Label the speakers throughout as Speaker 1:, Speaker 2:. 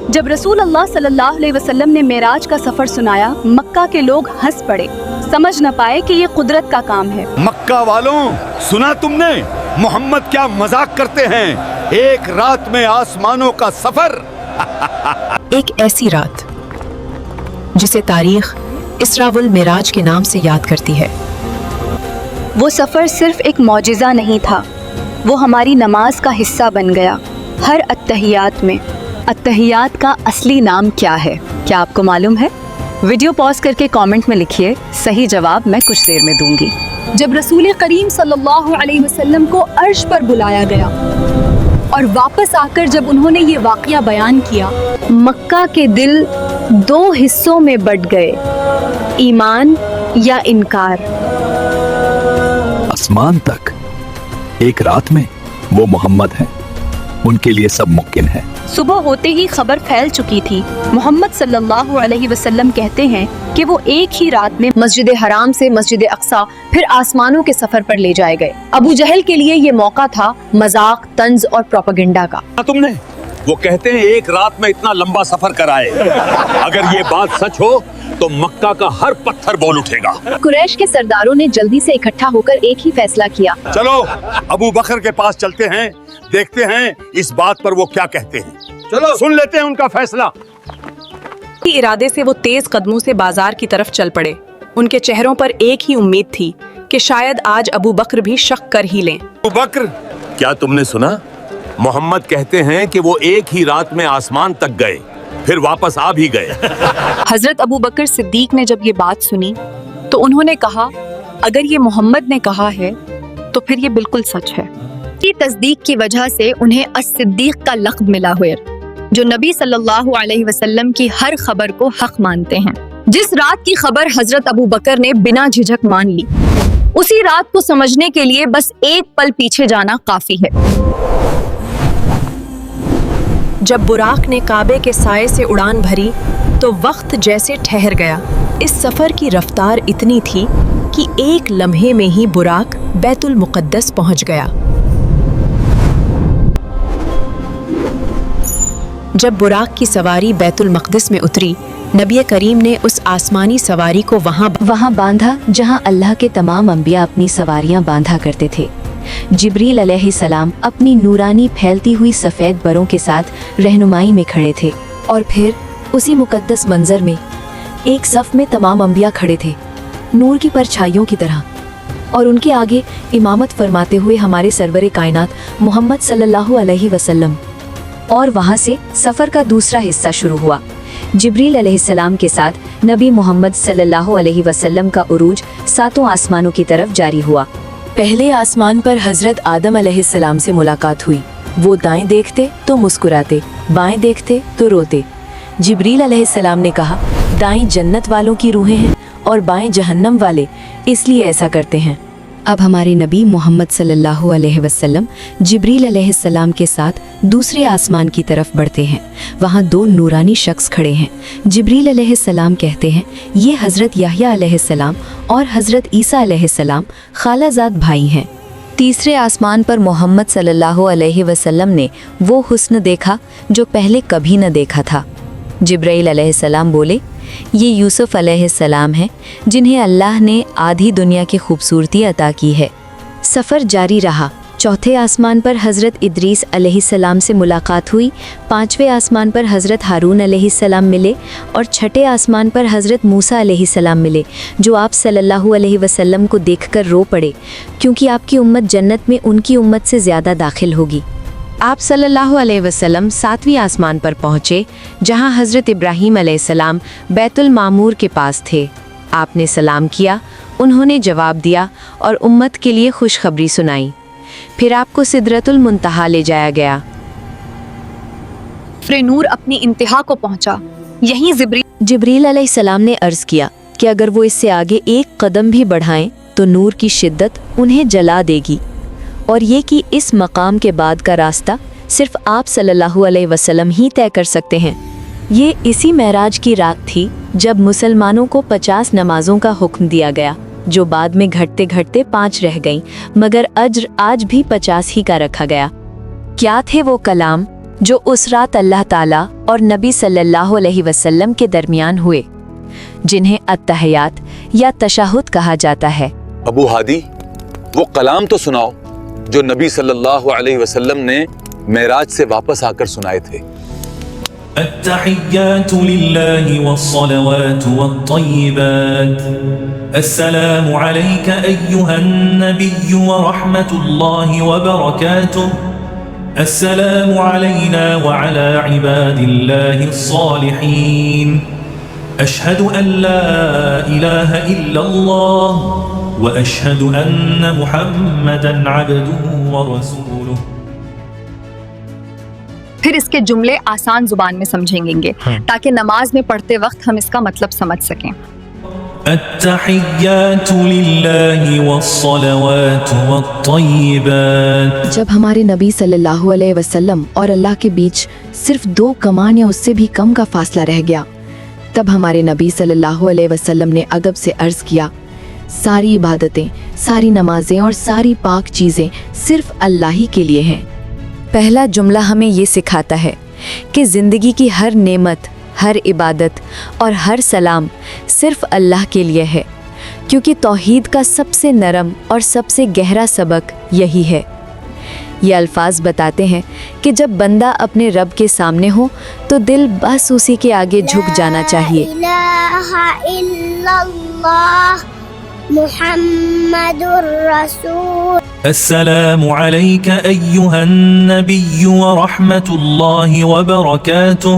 Speaker 1: जब रसूल अल्लाह सल्लल्लाहु अलैहि वसल्लम ने मेराज का सफर सुनाया, मक्का के लोग हंस पड़े, समझ न पाए कि ये कुदरत का काम है।
Speaker 2: मक्का वालों, सुना तुमने मोहम्मद क्या मजाक करते हैं? एक रात में आसमानों का सफर।
Speaker 3: एक ऐसी रात जिसे तारीख इसरा वल मेराज के नाम से याद करती है।
Speaker 1: वो सफर सिर्फ एक मौजिज़ा नहीं था, वो हमारी नमाज का हिस्सा बन गया। हर अत्तहियात में। अत्तहियात का असली नाम क्या है, क्या आपको मालूम है? वीडियो पॉज करके कमेंट में लिखिए, सही जवाब मैं कुछ देर में दूंगी। जब रसूल करीम सल्लल्लाहु अलैहि वसल्लम को अर्श पर बुलाया गया और वापस आकर जब उन्होंने ये वाक़या बयान किया, मक्का के दिल दो हिस्सों में बंट गए, ईमान या इनकार।
Speaker 4: आसमान तक एक रात में वो मोहम्मद हैं, उनके लिए सब मुमकिन है।
Speaker 1: सुबह होते ही खबर फैल चुकी थी। मोहम्मद सल्लल्लाहु अलैहि वसल्लम कहते हैं कि वो एक ही रात में मस्जिद हराम से मस्जिद अक्सा फिर आसमानों के सफर पर ले जाए गए। अबू जहल के लिए ये मौका था मजाक, तंज और प्रोपेगेंडा का।
Speaker 2: तुमने वो कहते हैं एक रात में इतना लंबा सफर कराए। अगर ये बात सच हो तो मक्का का हर पत्थर बोल उठेगा।
Speaker 1: कुरैश के सरदारों ने जल्दी से इकट्ठा होकर एक ही फैसला किया।
Speaker 2: चलो अबू बकर के पास चलते हैं, देखते हैं इस बात पर वो क्या कहते हैं। चलो सुन लेते हैं उनका फैसला।
Speaker 3: इरादे से वो तेज कदमों से बाजार की तरफ चल पड़े। उनके चेहरों पर एक ही उम्मीद थी कि शायद आज अबू बकर भी शक कर ही लें।
Speaker 2: अबू बकर, क्या तुमने सुना? मोहम्मद कहते हैं कि वो एक ही रात में आसमान तक गए, फिर वापस आ भी गए।
Speaker 3: हजरत अबू बकर सिद्दीक ने जब ये बात सुनी तो उन्होंने कहा, अगर ये मोहम्मद ने कहा है तो फिर ये बिल्कुल सच है।
Speaker 1: की तस्दीक की वजह से उन्हें अस-सिद्दीक का लक़ब मिला हुआ, जो नबी सल्लल्लाहु अलैहि वसल्लम की हर खबर को हक मानते हैं। जिस रात की खबर हजरत अबू बकर ने बिना झिझक मान ली, उसी रात को समझने के लिए बस एक पल पीछे जाना काफी है।
Speaker 3: जब बुराक ने काबे के साए से उड़ान भरी तो वक्त जैसे ठहर गया। इस सफर की रफ्तार इतनी थी कि एक लम्हे में ही बुराक बैतुल मुक़द्दस पहुंच गया। जब बुराक की सवारी बैतुल मक़दिस में उतरी, नबी करीम ने उस आसमानी सवारी को वहाँ बांधा जहाँ अल्लाह के तमाम अंबिया अपनी सवारियाँ बांधा करते थे। जिब्रील अलैहिस्सलाम अपनी नूरानी फैलती हुई सफ़ेद बरों के साथ रहनुमाई में खड़े थे, और फिर उसी मुक़द्दस मंजर में एक सफ़ में तमाम अंबिया खड़े थे, नूर की परछाइयों की तरह, और उनके आगे इमामत फरमाते हुए हमारे सरवरे कायनात मोहम्मद सल्लल्लाहु अलैहि वसल्लम। और वहाँ से सफ़र का दूसरा हिस्सा शुरू हुआ। जिब्रील अलैहिस्सलाम के साथ नबी मोहम्मद सल्लल्लाहु अलैहि वसल्लम का उरूज सातों आसमानों की तरफ जारी हुआ। पहले आसमान पर हजरत आदम अलैहिस्सलाम से मुलाकात हुई। वो दाएं देखते तो मुस्कुराते, बाएं देखते तो रोते। जिब्रील अलैहिस्सलाम ने कहा, दाएं जन्नत वालों की रूहें हैं और बाएं जहन्नम वाले, इसलिए ऐसा करते हैं। अब हमारे नबी मोहम्मद सल्लल्लाहु अलैहि वसल्लम जिब्रील अलैहिस्सलाम के साथ दूसरे आसमान की तरफ बढ़ते हैं। वहाँ दो नूरानी शख्स खड़े हैं। जिब्रील अलैहिस्सलाम कहते हैं, ये हज़रत याह्या अलैहिस्सलाम और हज़रत ईसा अलैहिस्सलाम खालाजाद भाई हैं। तीसरे आसमान पर मोहम्मद सल्लल्लाहु अलैहि वसल्लम ने वो हुस्न देखा जो पहले कभी न देखा था। जिब्राइल अलैहिस्सलाम बोले, ये यूसुफ अलैहिस्सलाम हैं, जिन्हें अल्लाह ने आधी दुनिया की खूबसूरती अता की है। सफ़र जारी रहा। चौथे आसमान पर हज़रत इद्रीस अलैहिस्सलाम से मुलाकात हुई। पांचवें आसमान पर हज़रत हारून अलैहिस्सलाम मिले और छठे आसमान पर हज़रत मूसा अलैहिस्सलाम मिले, जो आप सल्लल्लाहु अलैहि वसल्लम को देखकर रो पड़े, क्योंकि आपकी उम्मत जन्नत में उनकी उम्मत से ज़्यादा दाखिल होगी। आप सल्लल्लाहु अलैहि वसल्लम सातवीं आसमान पर पहुँचे, जहाँ हज़रत इब्राहीम अलैहिस्सलाम बैतुल मामूर के पास थे। आपने सलाम किया, उन्होंने जवाब दिया और उम्मत के लिए खुशखबरी सुनाई। फिर आपको सिदरतुल मुंतहा ले जाया गया।
Speaker 1: नूर अपनी इंतहा को पहुंचा। यहीं
Speaker 3: जिब्रील अलैहिस्सलाम ने अर्ज़ किया कि अगर वो इससे आगे एक कदम भी बढ़ाएं तो नूर की शिद्दत उन्हें जला देगी, और ये कि इस मकाम के बाद का रास्ता सिर्फ आप सल्लल्लाहु अलैहि वसल्लम ही तय कर सकते हैं। ये इसी महराज की रात थी जब मुसलमानों को 50 नमाजों का हुक्म दिया गया, जो बाद में घटते घटते 5 रह गईं, मगर अज्र आज भी 50 ही का रखा गया। क्या थे वो कलाम? جو اس رات اللہ تعالیٰ اور نبی صلی اللہ علیہ وسلم کے درمیان ہوئے، جنہیں التحیات یا تشہد کہا جاتا ہے۔
Speaker 2: ابو ہادی، وہ کلام تو سناؤ جو نبی صلی اللہ علیہ وسلم نے معراج سے واپس آ کر سنائے تھے۔
Speaker 5: التحيات لله والصلوات والطيبات السلام عليك أيها النبي ورحمة الله وبركاته السلام علينا وعلى عباد الله الصالحين أشهد أن لا إله إلا الله وأشهد أن محمدا عبده ورسوله۔
Speaker 1: پھر اس کے جملے آسان زبان میں سمجھیں گے تاکہ نماز میں پڑھتے وقت ہم اس کا مطلب سمجھ سکیں۔
Speaker 5: التحيات لله والصلوات والطيبات۔
Speaker 3: جب ہمارے نبی صلی اللہ علیہ وسلم اور اللہ کے بیچ صرف 2 کمان یا اس سے بھی کم کا فاصلہ رہ گیا، تب ہمارے نبی صلی اللہ علیہ وسلم نے ادب سے عرض کیا، ساری عبادتیں، ساری نمازیں اور ساری پاک چیزیں صرف اللہ ہی کے لیے ہیں۔ پہلا جملہ ہمیں یہ سکھاتا ہے کہ زندگی کی ہر نعمت، ہر عبادت اور ہر سلام صرف اللہ کے لیے ہے، کیونکہ توحید کا سب سے نرم اور سب سے گہرا سبق یہی ہے۔ یہ الفاظ بتاتے ہیں کہ جب بندہ اپنے رب کے سامنے ہو تو دل بس اسی کے آگے جھک جانا چاہیے۔
Speaker 6: لا الہ الا اللہ محمد الرسول۔
Speaker 5: السلام عليك أيها النبي ورحمة الله وبركاته۔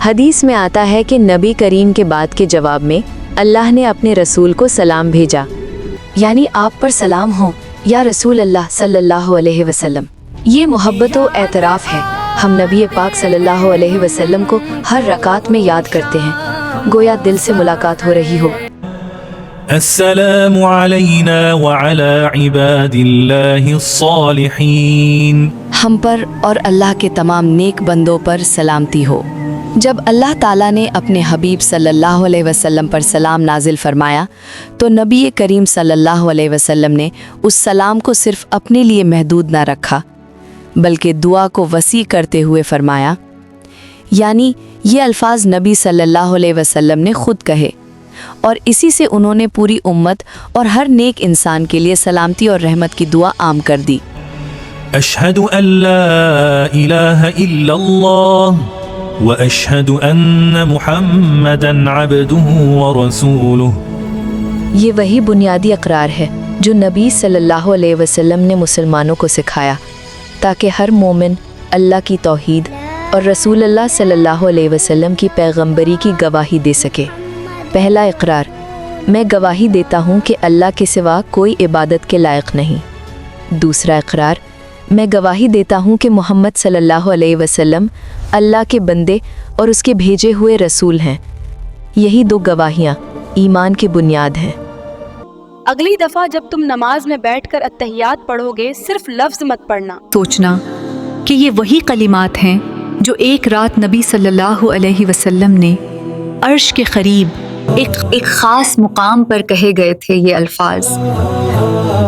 Speaker 3: حدیث میں آتا ہے کہ نبی کریم کے بات کے جواب میں اللہ نے اپنے رسول کو سلام بھیجا، یعنی آپ پر سلام ہو یا رسول اللہ صلی اللہ علیہ وسلم۔ یہ محبت و اعتراف ہے۔ ہم نبی پاک صلی اللہ علیہ وسلم کو ہر رکعت میں یاد کرتے ہیں، گویا دل سے ملاقات ہو رہی ہو۔
Speaker 5: السلام علينا وعلى عباد الله الصالحين۔
Speaker 3: ہم پر اور اللہ کے تمام نیک بندوں پر سلامتی ہو۔ جب اللہ تعالیٰ نے اپنے حبیب صلی اللہ علیہ وسلم پر سلام نازل فرمایا تو نبی کریم صلی اللہ علیہ وسلم نے اس سلام کو صرف اپنے لیے محدود نہ رکھا، بلکہ دعا کو وسیع کرتے ہوئے فرمایا، یعنی یہ الفاظ نبی صلی اللہ علیہ وسلم نے خود کہے، اور اسی سے انہوں نے پوری امت اور ہر نیک انسان کے لیے سلامتی اور رحمت کی دعا عام کر دی۔
Speaker 5: اشہد ان لا الہ الا اللہ واشہد ان محمدا عبدہ ورسولہ۔
Speaker 3: یہ وہی بنیادی اقرار ہے جو نبی صلی اللہ علیہ وسلم نے مسلمانوں کو سکھایا تاکہ ہر مومن اللہ کی توحید اور رسول اللہ صلی اللہ علیہ وسلم کی پیغمبری کی گواہی دے سکے۔ پہلا اقرار، میں گواہی دیتا ہوں کہ اللہ کے سوا کوئی عبادت کے لائق نہیں۔ دوسرا اقرار، میں گواہی دیتا ہوں کہ محمد صلی اللہ علیہ وسلم اللہ کے بندے اور اس کے بھیجے ہوئے رسول ہیں۔ یہی 2 گواہیاں ایمان کی بنیاد ہیں۔
Speaker 1: اگلی دفعہ جب تم نماز میں بیٹھ کر التحیات پڑھو گے صرف لفظ مت پڑھنا، سوچنا کہ یہ وہی کلمات ہیں جو ایک رات نبی صلی اللہ علیہ وسلم نے عرش کے قریب ایک خاص مقام پر کہے گئے تھے۔ یہ الفاظ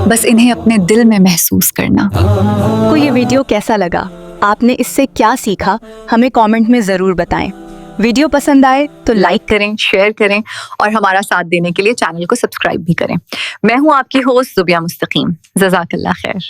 Speaker 1: بس انہیں اپنے دل میں محسوس کرنا۔ کو یہ ویڈیو کیسا لگا؟ آپ نے اس سے کیا سیکھا؟ ہمیں کامنٹ میں ضرور بتائیں۔ ویڈیو پسند آئے تو لائک کریں، شیئر کریں اور ہمارا ساتھ دینے کے لیے چینل کو سبسکرائب بھی کریں۔ میں ہوں آپ کی ہوسٹ زبیہ مستقیم۔ جزاک اللہ خیر۔